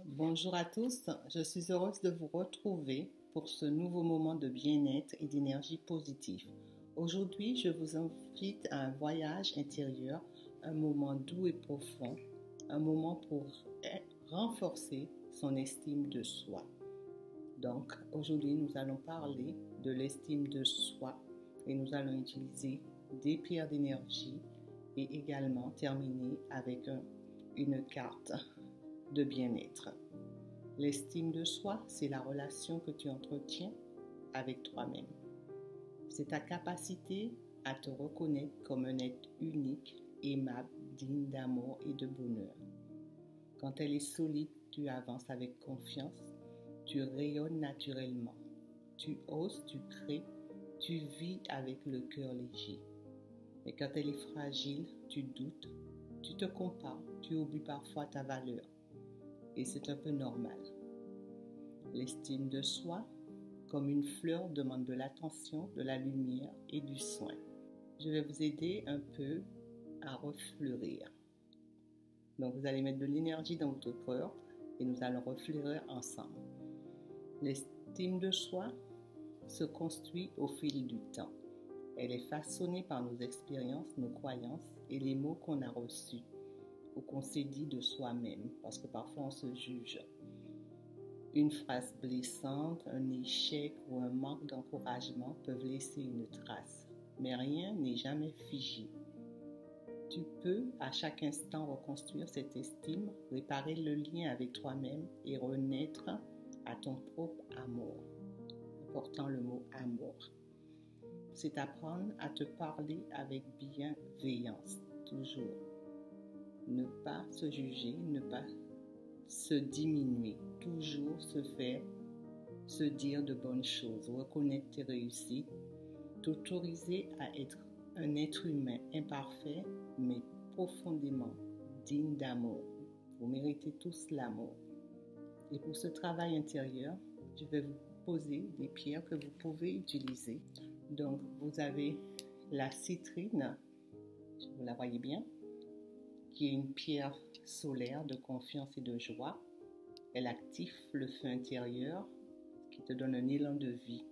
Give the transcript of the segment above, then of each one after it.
Bonjour à tous, je suis heureuse de vous retrouver pour ce nouveau moment de bien-être et d'énergie positive. Aujourd'hui, je vous invite à un voyage intérieur, un moment doux et profond, un moment pour renforcer son estime de soi. Donc, aujourd'hui, nous allons parler de l'estime de soi et nous allons utiliser des pierres d'énergie et également terminer avec une carte de bien-être. L'estime de soi, c'est la relation que tu entretiens avec toi-même. C'est ta capacité à te reconnaître comme un être unique, aimable, digne d'amour et de bonheur. Quand elle est solide, tu avances avec confiance, tu rayonnes naturellement, tu oses, tu crées, tu vis avec le cœur léger. Mais quand elle est fragile, tu doutes, tu te compares, tu oublies parfois ta valeur. Et c'est un peu normal. L'estime de soi, comme une fleur, demande de l'attention, de la lumière et du soin. Je vais vous aider un peu à refleurir. Donc vous allez mettre de l'énergie dans votre cœur et nous allons refleurir ensemble. L'estime de soi se construit au fil du temps. Elle est façonnée par nos expériences, nos croyances et les mots qu'on a reçus ou qu'on s'est dit de soi-même, parce que parfois on se juge. Une phrase blessante, un échec ou un manque d'encouragement peuvent laisser une trace, mais rien n'est jamais figé. Tu peux à chaque instant reconstruire cette estime, réparer le lien avec toi-même et renaître à ton propre amour. Portant le mot amour, c'est apprendre à te parler avec bienveillance, toujours. Ne pas se juger, ne pas se diminuer, toujours se dire de bonnes choses, reconnaître tes réussites, t'autoriser à être un être humain imparfait, mais profondément digne d'amour. Vous méritez tous l'amour. Et pour ce travail intérieur, je vais vous poser des pierres que vous pouvez utiliser. Donc, vous avez la citrine, vous la voyez bien, qui est une pierre solaire de confiance et de joie. Elle active le feu intérieur qui te donne un élan de vie.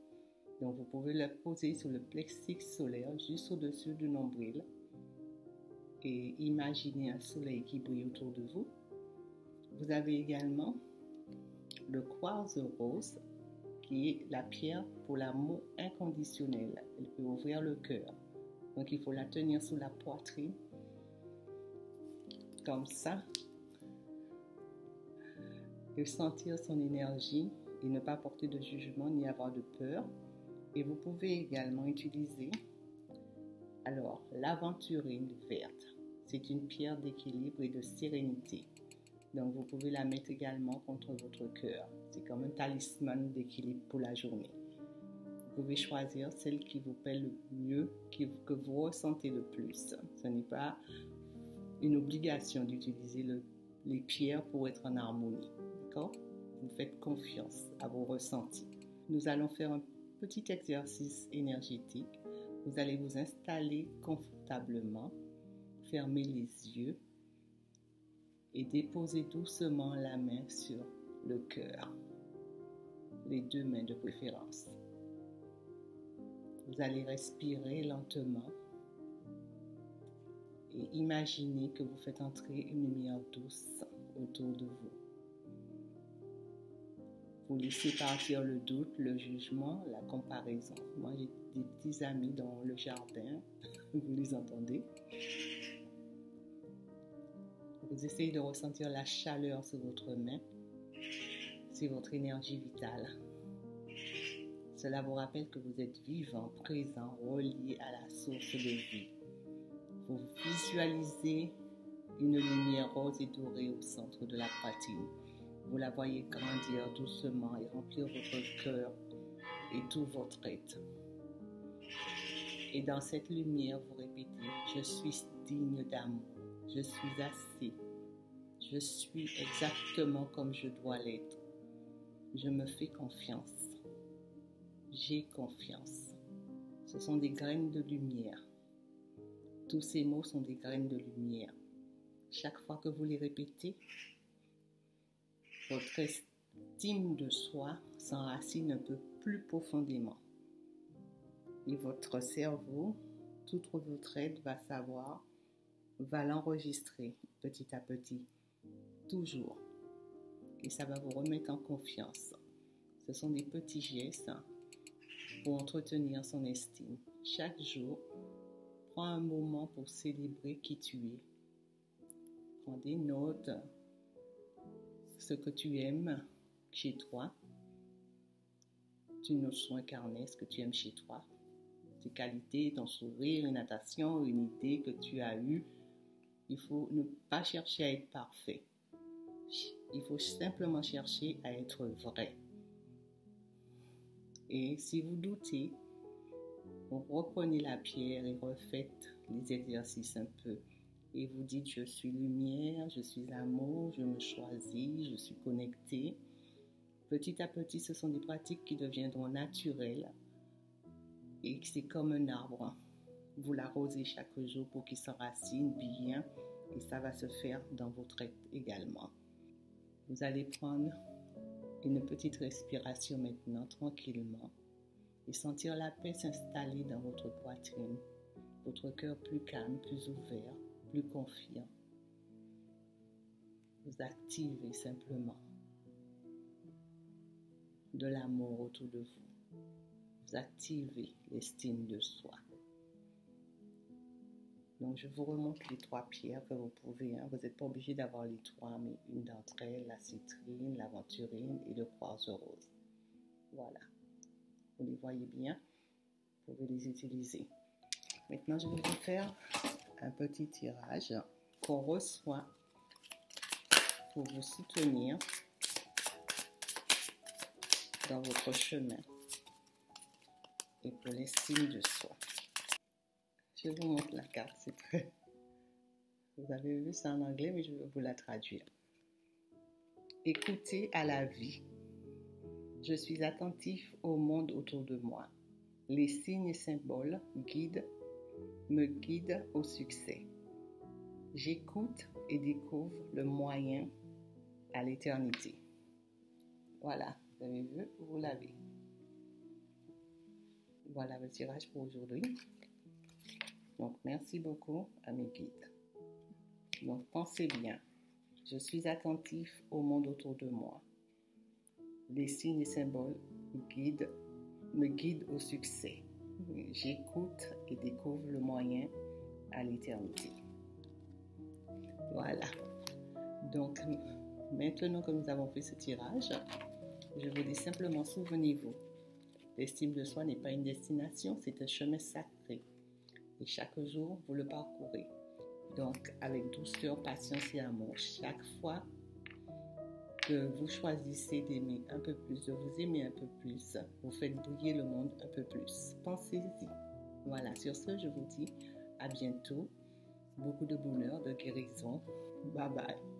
Donc, vous pouvez la poser sur le plexus solaire juste au-dessus du nombril et imaginer un soleil qui brille autour de vous. Vous avez également le quartz rose qui est la pierre pour l'amour inconditionnel. Elle peut ouvrir le cœur. Donc, il faut la tenir sous la poitrine comme ça, et sentir son énergie et ne pas porter de jugement ni avoir de peur. Et vous pouvez également utiliser l'aventurine verte. C'est une pierre d'équilibre et de sérénité. Donc vous pouvez la mettre également contre votre cœur. C'est comme un talisman d'équilibre pour la journée. Vous pouvez choisir celle qui vous plaît le mieux, que vous ressentez le plus. Ce n'est pas une obligation d'utiliser les pierres pour être en harmonie. D'accord? Vous faites confiance à vos ressentis. Nous allons faire un petit exercice énergétique. Vous allez vous installer confortablement, fermer les yeux et déposer doucement la main sur le cœur. Les deux mains de préférence. Vous allez respirer lentement et imaginez que vous faites entrer une lumière douce autour de vous. Vous laissez partir le doute, le jugement, la comparaison. Moi, j'ai des petits amis dans le jardin, vous les entendez. Vous essayez de ressentir la chaleur sur votre main. C'est votre énergie vitale. Cela vous rappelle que vous êtes vivant, présent, relié à la source de vie. Vous visualisez une lumière rose et dorée au centre de la poitrine. Vous la voyez grandir doucement et remplir votre cœur et tout votre être. Et dans cette lumière, vous répétez « Je suis digne d'amour, je suis assez, je suis exactement comme je dois l'être, je me fais confiance, j'ai confiance ». Ce sont des graines de lumière. Tous ces mots sont des graines de lumière. Chaque fois que vous les répétez, Votre estime de soi s'enracine un peu plus profondément. Et votre cerveau, toute votre aide va savoir, va l'enregistrer petit à petit, toujours. Et ça va vous remettre en confiance. Ce sont des petits gestes pour entretenir son estime. Chaque jour, prends un moment pour célébrer qui tu es. Prends des notes, ce que tu aimes chez toi. Tu notes sur un carnet ce que tu aimes chez toi. Tes qualités, ton sourire, une natation, une idée que tu as eue. Il faut ne pas chercher à être parfait. Il faut simplement chercher à être vrai. Et si vous doutez, vous reprenez la pierre et refaites les exercices un peu. Et vous dites, je suis lumière, je suis amour, je me choisis, je suis connecté. Petit à petit, ce sont des pratiques qui deviendront naturelles. Et c'est comme un arbre. Vous l'arrosez chaque jour pour qu'il s'enracine bien. Et ça va se faire dans votre être également. Vous allez prendre une petite respiration maintenant, tranquillement. Et sentir la paix s'installer dans votre poitrine. Votre cœur plus calme, plus ouvert, plus confiant. Vous activez simplement de l'amour autour de vous. Vous activez l'estime de soi. Donc, je vous remontre les 3 pierres que vous pouvez. Vous n'êtes pas obligé d'avoir les 3, mais une d'entre elles, la citrine, l'aventurine et le quartz rose. Voilà. Vous les voyez bien. Vous pouvez les utiliser. Maintenant, je vais vous faire un petit tirage qu'on reçoit pour vous soutenir dans votre chemin et pour l'estime de soi. Je vous montre la carte, c'est très... Vous avez vu ça en anglais, mais je vais vous la traduire. Écoutez à la vie. Je suis attentif au monde autour de moi. Les signes et symboles me guident au succès. J'écoute et découvre le moyen à l'éternité. Voilà, vous avez vu, vous l'avez. Voilà le tirage pour aujourd'hui. Donc, merci beaucoup à mes guides. Donc, pensez bien. Je suis attentif au monde autour de moi. Les signes et symboles me guident au succès. J'écoute et découvre le moyen à l'éternité. Voilà. Donc, maintenant que nous avons fait ce tirage, je vous dis simplement, souvenez-vous, l'estime de soi n'est pas une destination, c'est un chemin sacré. Et chaque jour, vous le parcourez. Donc, avec douceur, patience et amour, chaque fois que vous choisissez d'aimer un peu plus, de vous aimer un peu plus, vous faites briller le monde un peu plus. Pensez-y. Voilà, sur ce, je vous dis à bientôt. Beaucoup de bonheur, de guérison. Bye bye.